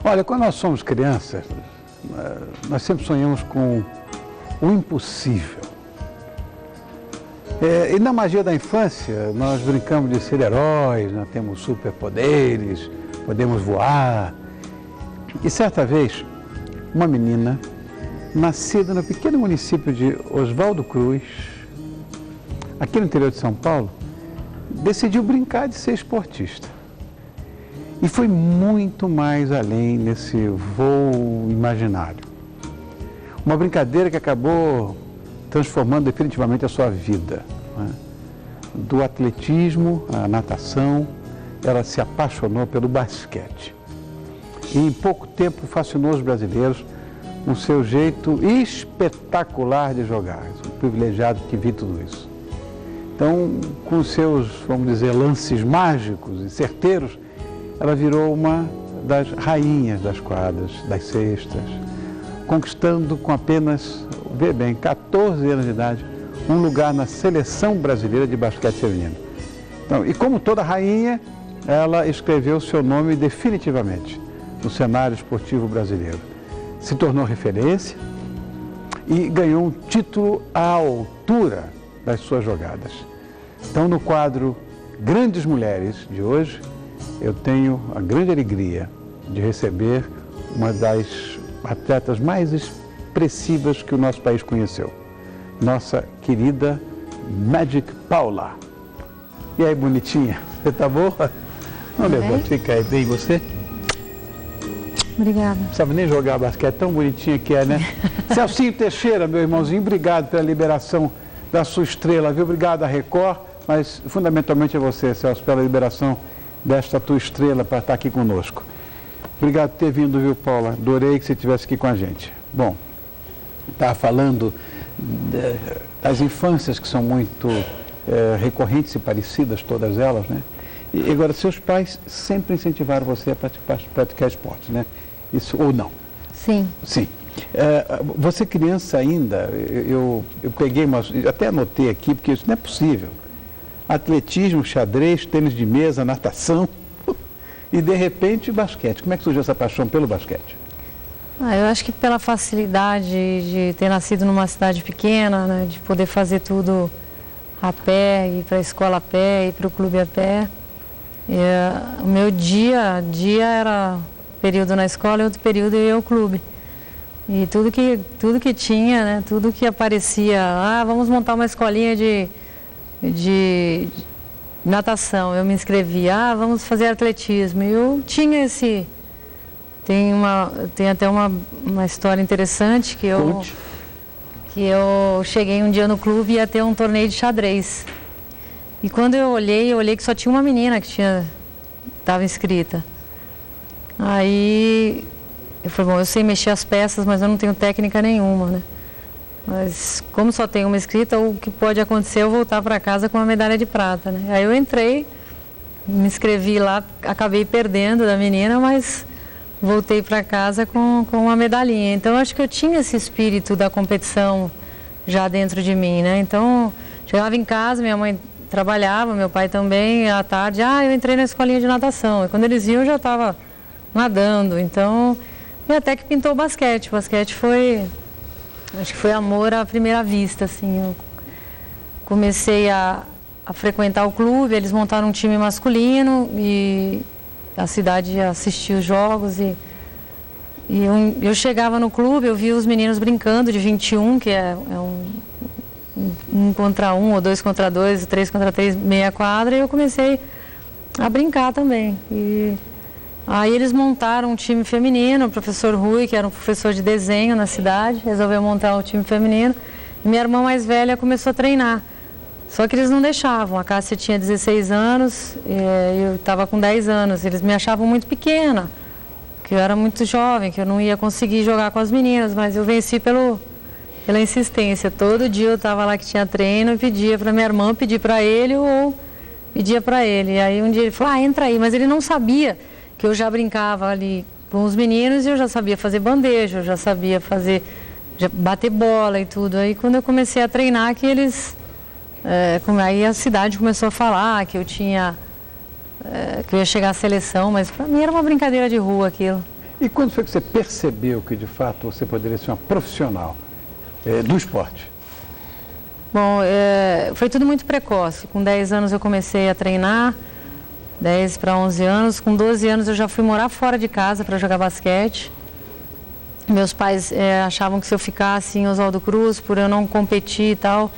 Olha, quando nós somos crianças, nós sempre sonhamos com o impossível. E na magia da infância, nós brincamos de ser heróis, nós temos superpoderes, podemos voar. E certa vez, uma menina, nascida no pequeno município de Oswaldo Cruz, aqui no interior de São Paulo, decidiu brincar de ser esportista. E foi muito mais além nesse voo imaginário. Uma brincadeira que acabou transformando definitivamente a sua vida. Né? Do atletismo à natação, ela se apaixonou pelo basquete. E em pouco tempo fascinou os brasileiros com seu jeito espetacular de jogar. Um privilegiado que viu tudo isso. Então, com seus, vamos dizer, lances mágicos e certeiros, ela virou uma das rainhas das quadras, das cestas, conquistando com apenas, vê bem, 14 anos de idade, um lugar na seleção brasileira de basquete feminino. Então, e como toda rainha, ela escreveu seu nome definitivamente no cenário esportivo brasileiro. Se tornou referência e ganhou um título à altura das suas jogadas. Então, no quadro Grandes Mulheres de hoje, eu tenho a grande alegria de receber uma das atletas mais expressivas que o nosso país conheceu, nossa querida Magic Paula. E aí, bonitinha? Você tá boa? Não levanta, fica aí. Bem, você? Obrigada. Não sabe nem jogar basquete, tão bonitinha que é, né? Celcinho Teixeira, meu irmãozinho, obrigado pela liberação da sua estrela, viu? Obrigado à Record, mas fundamentalmente a você, Celso, pela liberação desta tua estrela para estar aqui conosco. Obrigado por ter vindo, viu, Paula? Adorei que você estivesse aqui com a gente. Bom, estava falando das infâncias que são muito recorrentes e parecidas, todas elas, né? E agora, seus pais sempre incentivaram você a praticar esportes, né? Isso ou não? Sim. Sim. Você criança ainda, eu peguei até anotei aqui, porque isso não é possível. Atletismo, xadrez, tênis de mesa, natação e, de repente, basquete. Como é que surgiu essa paixão pelo basquete? Eu acho que pela facilidade de ter nascido numa cidade pequena, né, de poder fazer tudo a pé, ir para a escola a pé, ir para o clube a pé. O meu dia a dia era período na escola e outro período eu ia ao clube. E tudo que tinha, né, tudo que aparecia, vamos montar uma escolinha de natação, eu me inscrevi, vamos fazer atletismo. Eu tinha esse... Tem até uma história interessante que eu cheguei um dia no clube e ia ter um torneio de xadrez. E quando eu olhei que só tinha uma menina que estava inscrita. Aí eu falei, bom, eu sei mexer as peças, mas eu não tenho técnica nenhuma, né? Mas como só tem uma inscrita, o que pode acontecer é eu voltar para casa com uma medalha de prata, né? Aí eu entrei, me inscrevi lá, acabei perdendo da menina, mas voltei para casa com uma medalhinha. Então, acho que eu tinha esse espírito da competição já dentro de mim, né? Então, chegava em casa, minha mãe trabalhava, meu pai também, à tarde, eu entrei na escolinha de natação. E quando eles iam, eu já estava nadando. Então, e até que pintou o basquete. O basquete acho que foi amor à primeira vista, assim. Eu comecei a frequentar o clube, eles montaram um time masculino e a cidade assistia os jogos e eu chegava no clube, eu via os meninos brincando de 21, que é um contra um, ou 2 contra 2, 3 contra 3, meia quadra, e eu comecei a brincar também. E aí eles montaram um time feminino, o professor Rui, que era um professor de desenho na cidade, resolveu montar um time feminino, e minha irmã mais velha começou a treinar. Só que eles não deixavam, a Cássia tinha 16 anos, eu estava com 10 anos, eles me achavam muito pequena, que eu era muito jovem, que eu não ia conseguir jogar com as meninas, mas eu venci pela insistência. Todo dia eu estava lá que tinha treino e pedia para minha irmã, pedir para ele ou pedia para ele. E aí um dia ele falou, entra aí, mas ele não sabia que eu já brincava ali com os meninos e eu já sabia fazer bandeja, eu já sabia bater bola e tudo. Aí quando eu comecei a treinar, que eles... aí a cidade começou a falar que eu ia chegar à seleção, mas para mim era uma brincadeira de rua aquilo. E quando foi que você percebeu que, de fato, você poderia ser uma profissional do esporte? Bom, foi tudo muito precoce. Com 10 anos eu comecei a treinar, 10 para 11 anos. Com 12 anos eu já fui morar fora de casa para jogar basquete. Meus pais achavam que se eu ficasse em Oswaldo Cruz, por eu não competir e tal,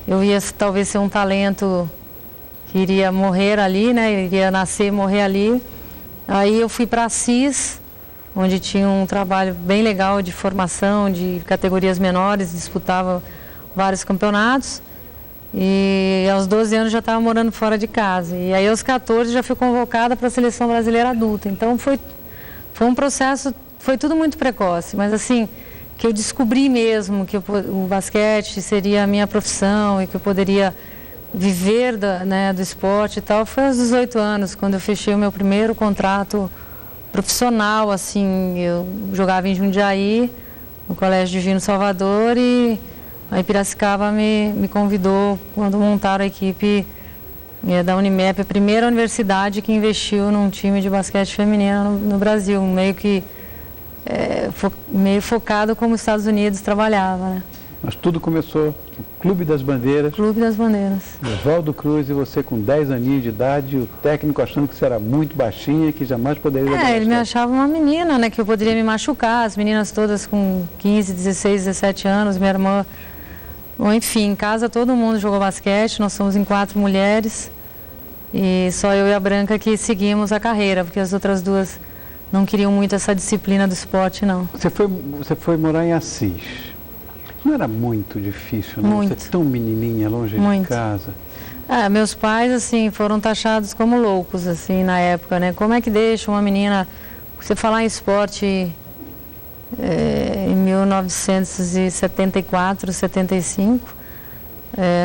eu ia talvez ser um talento que iria morrer ali, né? Iria nascer e morrer ali. Aí eu fui para Assis, onde tinha um trabalho bem legal de formação, de categorias menores, disputava vários campeonatos. E aos 12 anos já estava morando fora de casa. E aí aos 14 já fui convocada para a seleção brasileira adulta. Então foi um processo, foi tudo muito precoce, mas assim, que eu descobri mesmo que o basquete seria a minha profissão e que eu poderia viver do esporte e tal, foi aos 18 anos, quando eu fechei o meu primeiro contrato profissional, assim, eu jogava em Jundiaí, no Colégio Divino Salvador, e aí Piracicaba me convidou quando montaram a equipe da Unimep, a primeira universidade que investiu num time de basquete feminino no Brasil, meio focado como os Estados Unidos trabalhava, né? Mas tudo começou no Clube das Bandeiras. Clube das Bandeiras. Oswaldo Cruz, e você com 10 aninhos de idade, o técnico achando que você era muito baixinha, que jamais poderia jogar ele me achava uma menina, né, que eu poderia me machucar, as meninas todas com 15, 16, 17 anos, minha irmã. Bom, enfim, em casa todo mundo jogou basquete, nós somos em 4 mulheres, e só eu e a Branca que seguimos a carreira, porque as outras duas não queriam muito essa disciplina do esporte, não. Você foi morar em Assis. Não era muito difícil, não? Muito. Você tão menininha, longe de casa. Meus pais, assim, foram taxados como loucos, assim, na época, né? Como é que deixa uma menina... Você falar em esporte em 1974, 75,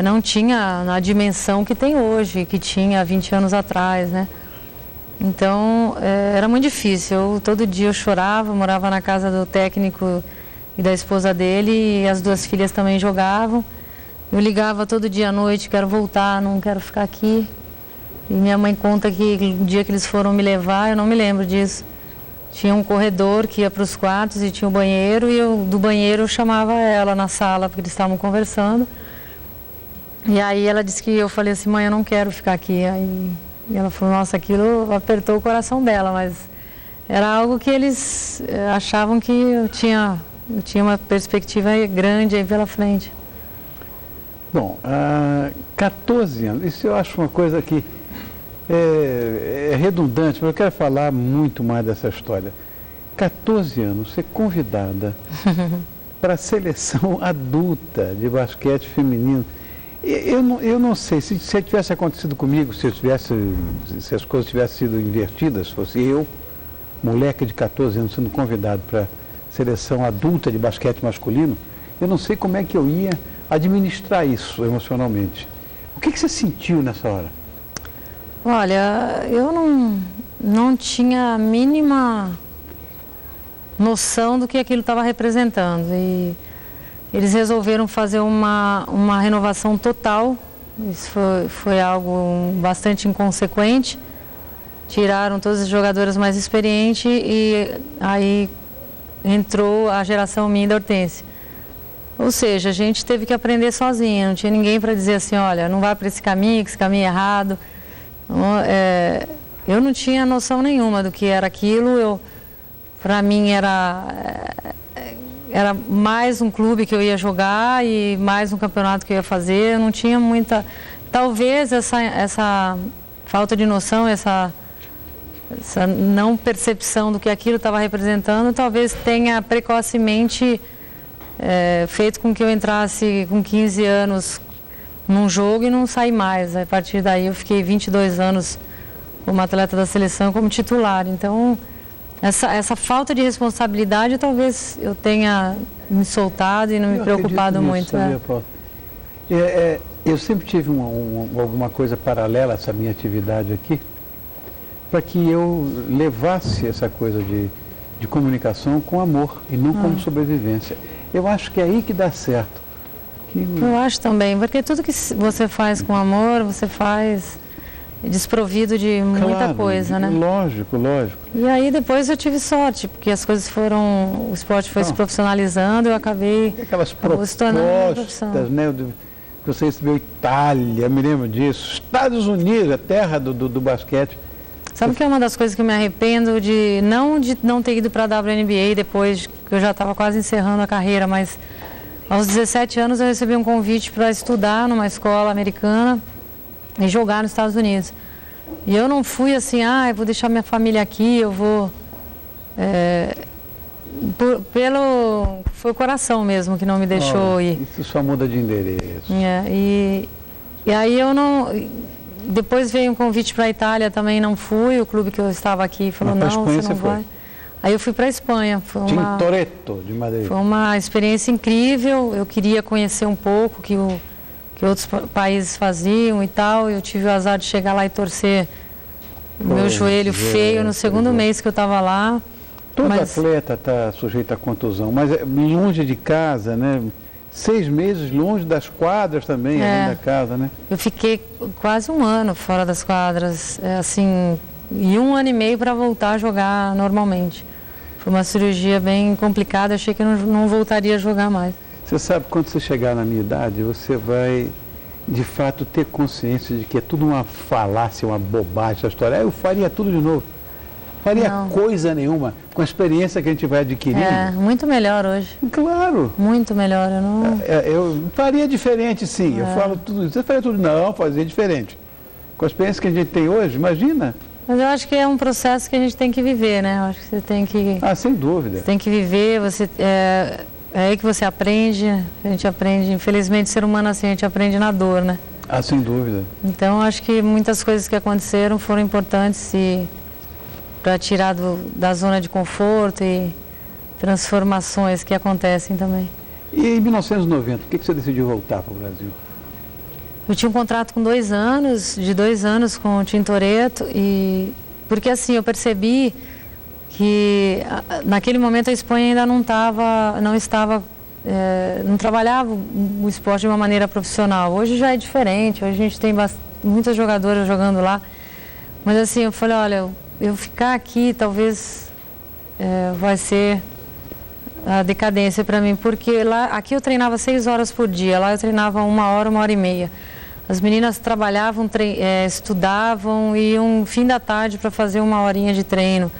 não tinha na dimensão que tem hoje, que tinha há 20 anos atrás, né? Então, era muito difícil. Todo dia eu chorava, morava na casa do técnico e da esposa dele, e as 2 filhas também jogavam. Eu ligava todo dia à noite, quero voltar, não quero ficar aqui. E minha mãe conta que o dia que eles foram me levar, eu não me lembro disso, tinha um corredor que ia para os quartos e tinha o banheiro, e do banheiro eu chamava ela na sala, porque eles estavam conversando. E aí ela disse que eu falei assim, mãe, eu não quero ficar aqui. Aí ela falou, nossa, aquilo apertou o coração dela, mas era algo que eles achavam que eu tinha uma perspectiva grande aí pela frente. Bom, 14 anos, isso eu acho uma coisa que é redundante, mas eu quero falar muito mais dessa história. 14 anos, ser convidada para a seleção adulta de basquete feminino. Eu não sei, se tivesse acontecido comigo, se as coisas tivessem sido invertidas, fosse eu, moleque de 14 anos, sendo convidado para seleção adulta de basquete masculino, eu não sei como é que eu ia administrar isso emocionalmente. O que você sentiu nessa hora? Olha, eu não tinha a mínima noção do que aquilo estava representando. E eles resolveram fazer uma renovação total. Isso foi algo bastante inconsequente. Tiraram todas as jogadoras mais experientes e aí entrou a geração minha da Hortência. Ou seja, a gente teve que aprender sozinha, não tinha ninguém para dizer assim, olha, não vai para esse caminho, que esse caminho é errado. Eu não tinha noção nenhuma do que era aquilo, para mim era mais um clube que eu ia jogar e mais um campeonato que eu ia fazer, eu não tinha muita... Talvez essa falta de noção, essa não percepção do que aquilo estava representando, talvez tenha precocemente feito com que eu entrasse com 15 anos num jogo e não saí mais. A partir daí eu fiquei 22 anos como atleta da seleção, como titular. Então, essa falta de responsabilidade, talvez eu tenha me soltado e não me preocupado muito. Sabia, Paulo? Eu sempre tive alguma coisa paralela a essa minha atividade aqui, para que eu levasse essa coisa de comunicação com amor e não como sobrevivência. Eu acho que é aí que dá certo. Eu acho também, porque tudo que você faz com amor, você faz desprovido de muita coisa, né? Lógico. E aí depois eu tive sorte, porque as coisas o esporte foi se profissionalizando, eu acabei aquelas propostas, né? Você recebeu Itália, me lembro disso, Estados Unidos, a terra do basquete. Sabe que é uma das coisas que eu me arrependo de não ter ido para a WNBA depois que eu já estava quase encerrando a carreira, mas aos 17 anos eu recebi um convite para estudar numa escola americana e jogar nos Estados Unidos. E eu não fui assim, eu vou deixar minha família aqui, eu vou... Foi o coração mesmo que não me deixou ir. Isso só muda de endereço. E aí eu não... Depois veio um convite para a Itália, também não fui, o clube que eu estava aqui falou, não, você não vai. Aí eu fui para a Espanha. Tintoretto, de Madrid. Foi uma experiência incrível, eu queria conhecer um pouco que outros países faziam e tal. Eu tive o azar de chegar lá e torcer o meu joelho feio no segundo mês que eu estava lá. Todo atleta está sujeito à contusão, mas longe de casa, né? 6 meses longe das quadras também, além da casa, né? Eu fiquei quase um ano fora das quadras, assim, e 1 ano e meio para voltar a jogar normalmente. Foi uma cirurgia bem complicada, achei que eu não voltaria a jogar mais. Você sabe, quando você chegar na minha idade, você vai, de fato, ter consciência de que é tudo uma falácia, uma bobagem essa história. Eu faria tudo de novo. Faria coisa nenhuma, com a experiência que a gente vai adquirindo. Muito melhor hoje. Claro. Muito melhor, eu não... eu faria diferente, sim. Eu falo tudo isso. Você faria tudo? Não, fazia diferente. Com a experiência que a gente tem hoje, imagina. Mas eu acho que é um processo que a gente tem que viver, né? Eu acho que você tem que... sem dúvida. Você tem que viver, é aí que você aprende, a gente aprende. Infelizmente, ser humano assim, a gente aprende na dor, né? Sem dúvida. Então, acho que muitas coisas que aconteceram foram importantes para tirar da zona de conforto e transformações que acontecem também. E em 1990, por que você decidiu voltar para o Brasil? Eu tinha um contrato com 2 anos, de 2 anos com o Tintoretto, porque assim, eu percebi que naquele momento a Espanha ainda não trabalhava o esporte de uma maneira profissional. Hoje já é diferente, hoje a gente tem muitas jogadoras jogando lá, mas assim, eu falei, olha, eu ficar aqui talvez vai ser a decadência para mim, porque aqui eu treinava 6 horas por dia, lá eu treinava 1 hora, 1 hora e meia. As meninas trabalhavam, estudavam e iam fim da tarde para fazer 1 horinha de treino.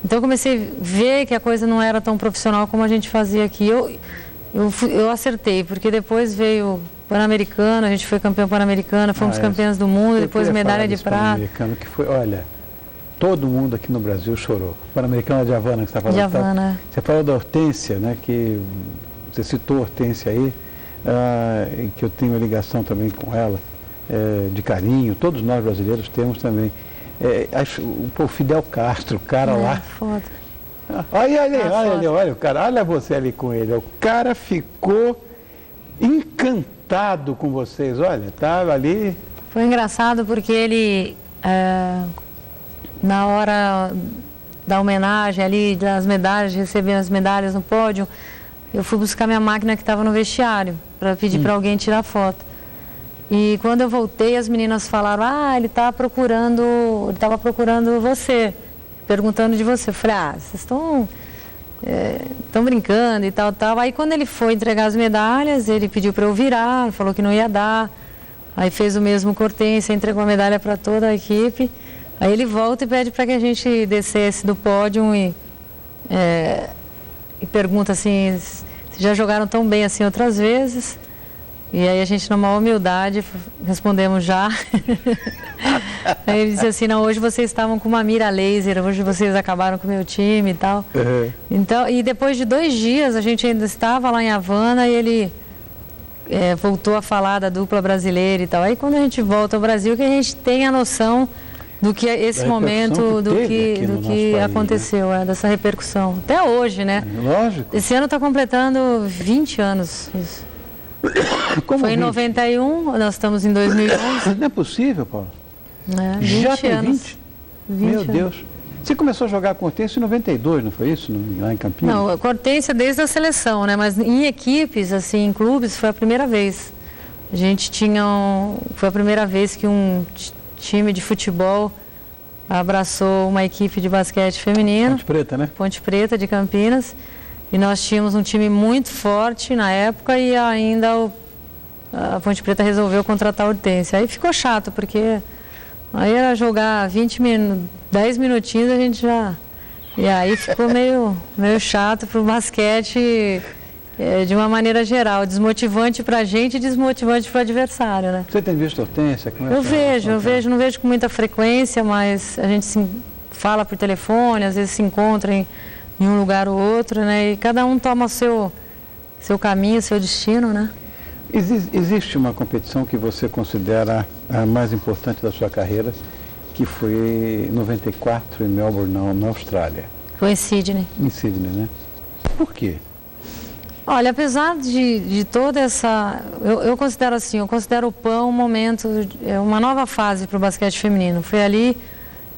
Então eu comecei a ver que a coisa não era tão profissional como a gente fazia aqui. Eu acertei, porque depois veio o Pan-Americano, a gente foi campeão Pan-Americano, fomos campeãs do mundo, depois medalha de prata. Pan-Americano que foi, olha, todo mundo aqui no Brasil chorou. Pan-Americano de Havana, que você está falando. De Havana. Você falou da Hortência, né, que você citou a Hortência aí, que eu tenho ligação também com ela, de carinho, todos nós brasileiros temos também. O Fidel Castro, o cara lá. Foda. Olha o cara, olha você ali com ele. O cara ficou encantado com vocês, olha, estava ali. Foi engraçado porque ele, na hora da homenagem ali, das medalhas, de receber as medalhas no pódio, eu fui buscar minha máquina que estava no vestiário, para pedir para alguém tirar foto. E quando eu voltei, as meninas falaram, ele estava procurando você, perguntando de você. Eu falei, vocês estão brincando e tal. Aí quando ele foi entregar as medalhas, ele pediu para eu virar, falou que não ia dar. Aí fez o mesmo com a Hortência, entregou a medalha para toda a equipe. Aí ele volta e pede para que a gente descesse do pódio e pergunta assim, se já jogaram tão bem assim outras vezes. E aí a gente, numa humildade, respondemos já. Aí ele disse assim, não, hoje vocês estavam com uma mira laser, hoje vocês acabaram com o meu time e tal. Uhum. Então, e depois de 2 dias, a gente ainda estava lá em Havana e ele voltou a falar da dupla brasileira e tal. Aí quando a gente volta ao Brasil, que a gente tem a noção do que é esse momento, do que aconteceu, né? Dessa repercussão. Até hoje, né? Lógico. Esse ano está completando 20 anos isso. Foi em 91, nós estamos em 2011. Não é possível, Paulo. 20 já tem anos. 20? Meu Deus. Você começou a jogar com a Hortência em 92, não foi isso? Lá em Campinas? Não, com a Hortência desde a seleção, né? Mas em equipes, assim, em clubes, foi a primeira vez. A gente foi a primeira vez que um time de futebol abraçou uma equipe de basquete feminino. Ponte Preta, né? Ponte Preta, de Campinas. E nós tínhamos um time muito forte na época e ainda a Ponte Preta resolveu contratar a Hortência. Aí ficou chato, porque aí era jogar 10 minutinhos a gente já... E aí ficou meio chato pro basquete de uma maneira geral, desmotivante pra gente e desmotivante pro adversário, né? Você tem visto a Hortência? Eu vejo, não vejo com muita frequência, mas a gente se fala por telefone, às vezes se encontra em um lugar ou outro, né? E cada um toma o seu caminho, o seu destino, né? Existe uma competição que você considera a mais importante da sua carreira, que foi em 94 em Melbourne, na Austrália. Foi em Sydney. Em Sydney, né? Por quê? Olha, apesar de toda essa... Eu considero assim, eu considero o PAN um momento, uma nova fase para o basquete feminino. Foi ali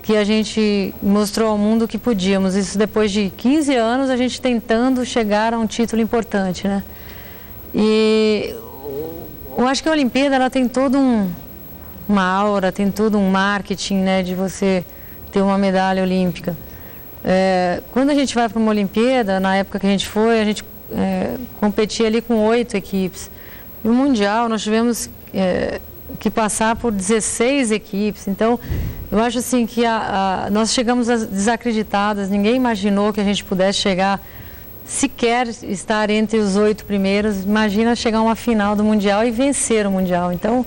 que a gente mostrou ao mundo que podíamos. Isso depois de 15 anos, a gente tentando chegar a um título importante, né? E eu acho que a Olimpíada, ela tem todo uma aura, tem todo um marketing, né, de você ter uma medalha olímpica. Quando a gente vai para uma Olimpíada, na época que a gente foi, a gente competia ali com 8 equipes. E o Mundial, nós tivemos que passar por 16 equipes. Então, eu acho assim que nós chegamos desacreditadas, ninguém imaginou que a gente pudesse chegar, sequer estar entre os 8 primeiros. Imagina chegar a uma final do Mundial e vencer o Mundial. Então,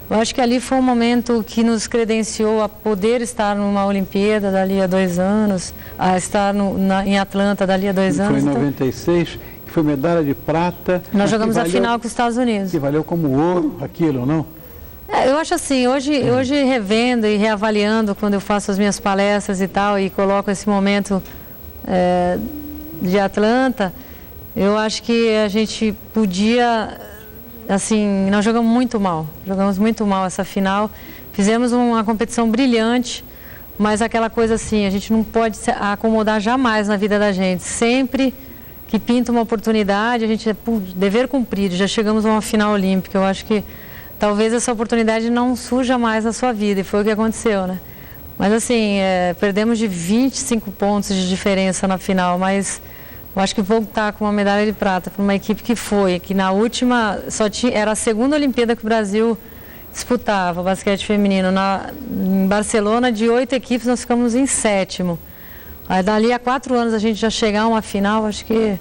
eu acho que ali foi um momento que nos credenciou a poder estar numa Olimpíada dali a 2 anos, a estar em Atlanta dali a 2 anos. Foi em 96, que foi medalha de prata. Nós jogamos a final com os Estados Unidos. Que valeu como ouro aquilo, não? Eu acho assim, hoje revendo e reavaliando, quando eu faço as minhas palestras e tal, e coloco esse momento de Atlanta, eu acho que a gente podia... Assim, nós jogamos muito mal essa final, fizemos uma competição brilhante, mas aquela coisa assim, a gente não pode se acomodar jamais na vida da gente. Sempre que pinta uma oportunidade, a gente dever cumprido, já chegamos a uma final olímpica. Eu acho que talvez essa oportunidade não surja mais na sua vida, e foi o que aconteceu, né? Mas assim, perdemos de 25 pontos de diferença na final, mas... Eu acho que voltar com uma medalha de prata para uma equipe que na última, era a segunda Olimpíada que o Brasil disputava, basquete feminino. Em Barcelona, de 8 equipes, nós ficamos em 7º. Aí dali a 4 anos a gente já chegar a uma final, acho que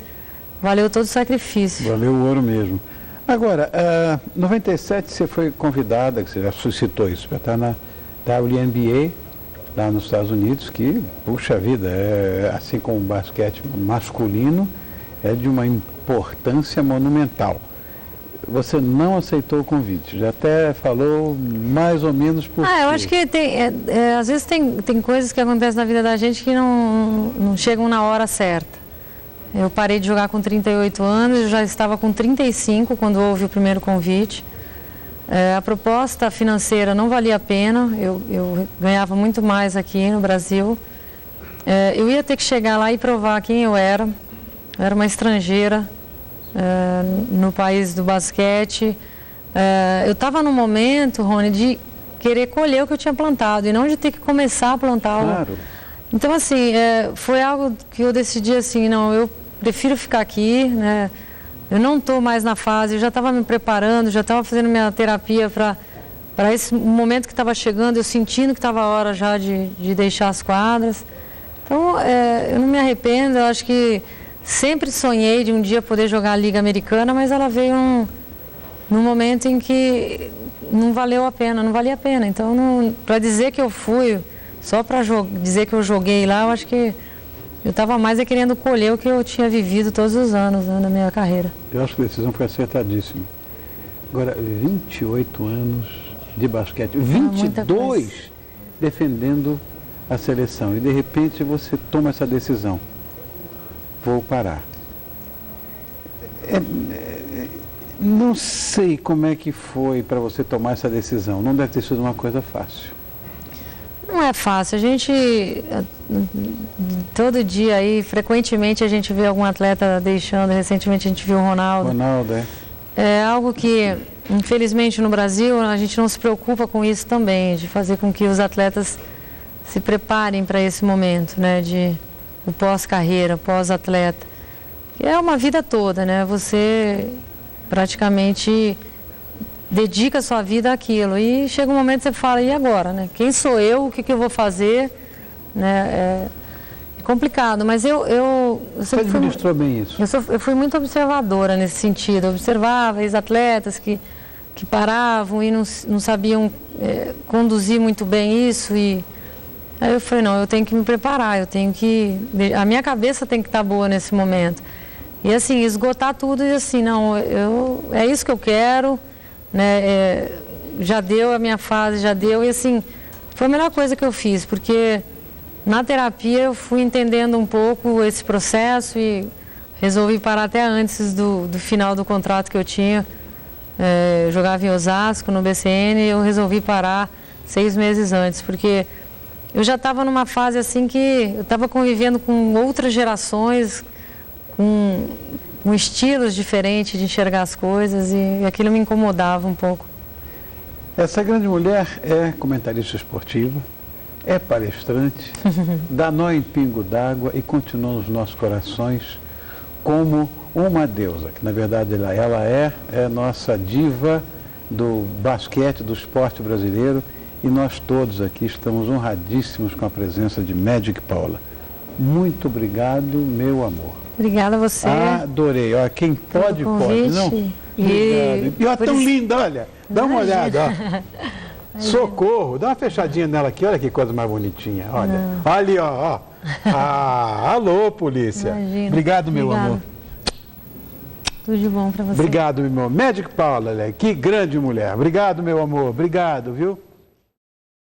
valeu todo o sacrifício. Valeu o ouro mesmo. Agora, em 97 você foi convidada, que você já suscitou isso, para estar na WNBA, lá nos Estados Unidos, que, puxa vida, assim como o basquete masculino, é de uma importância monumental. Você não aceitou o convite, já até falou mais ou menos por quê. Eu acho que às vezes tem coisas que acontecem na vida da gente que não chegam na hora certa. Eu parei de jogar com 38 anos, eu já estava com 35 quando houve o primeiro convite. A proposta financeira não valia a pena, eu ganhava muito mais aqui no Brasil. Eu ia ter que chegar lá e provar quem eu era. Eu era uma estrangeira no país do basquete. Eu estava num momento, Rony, de querer colher o que eu tinha plantado e não de ter que começar a plantar. Claro. Então, assim, foi algo que eu decidi assim, não, eu prefiro ficar aqui, né? Eu não estou mais na fase, eu já estava me preparando, já estava fazendo minha terapia para esse momento que estava chegando, eu sentindo que estava a hora já de deixar as quadras. Então, eu não me arrependo, eu acho que sempre sonhei de um dia poder jogar a Liga Americana, mas ela veio num momento em que não valeu a pena, não valia a pena. Então, para dizer que eu fui, só para dizer que eu joguei lá, eu acho que eu estava mais querendo colher o que eu tinha vivido todos os anos, né, na minha carreira. Eu acho que a decisão foi acertadíssima. Agora, 28 anos de basquete, 22 defendendo a seleção. E de repente você toma essa decisão. Vou parar. Não sei como é que foi para você tomar essa decisão. Não deve ter sido uma coisa fácil. Não é fácil. A gente, todo dia aí, frequentemente a gente vê algum atleta deixando. Recentemente a gente viu o Ronaldo. Ronaldo, É algo que infelizmente no Brasil a gente não se preocupa com isso também, de fazer com que os atletas se preparem para esse momento, né, de o pós-carreira, pós-atleta. É uma vida toda, né? Você praticamente dedica a sua vida àquilo e chega um momento que você fala, e agora, né? Quem sou eu? O que eu vou fazer? Né? É complicado, mas eu Você administrou bem isso? Eu fui muito observadora nesse sentido. Eu observava ex-atletas que paravam e não sabiam conduzir muito bem isso. E aí eu falei, não, eu tenho que me preparar, a minha cabeça tem que estar boa nesse momento. E assim, esgotar tudo e assim, não, é isso que eu quero, né? Já deu a minha fase, já deu. E assim, foi a melhor coisa que eu fiz, porque na terapia eu fui entendendo um pouco esse processo e resolvi parar até antes do final do contrato que eu tinha. Eu jogava em Osasco, no BCN, e eu resolvi parar 6 meses antes, porque eu já estava numa fase assim que eu estava convivendo com outras gerações, com estilos diferentes de enxergar as coisas, e aquilo me incomodava um pouco. Essa grande mulher é comentarista esportiva, é palestrante, dá nó em pingo d'água e continua nos nossos corações como uma deusa, que na verdade ela é nossa diva do basquete, do esporte brasileiro, e nós todos aqui estamos honradíssimos com a presença de Magic Paula. Muito obrigado, meu amor. Obrigada a você. Adorei. Olha, quem pode, pode. Não? Obrigado. E olha, tão linda, olha. Dá uma olhada, ó. Socorro. Dá uma fechadinha nela aqui. Olha que coisa mais bonitinha. Olha. Olha ali, ó. Alô, polícia. Imagina. Obrigado, meu amor. Tudo de bom pra você. Obrigado, meu amor. Magic Paula, que grande mulher. Obrigado, meu amor. Obrigado, viu?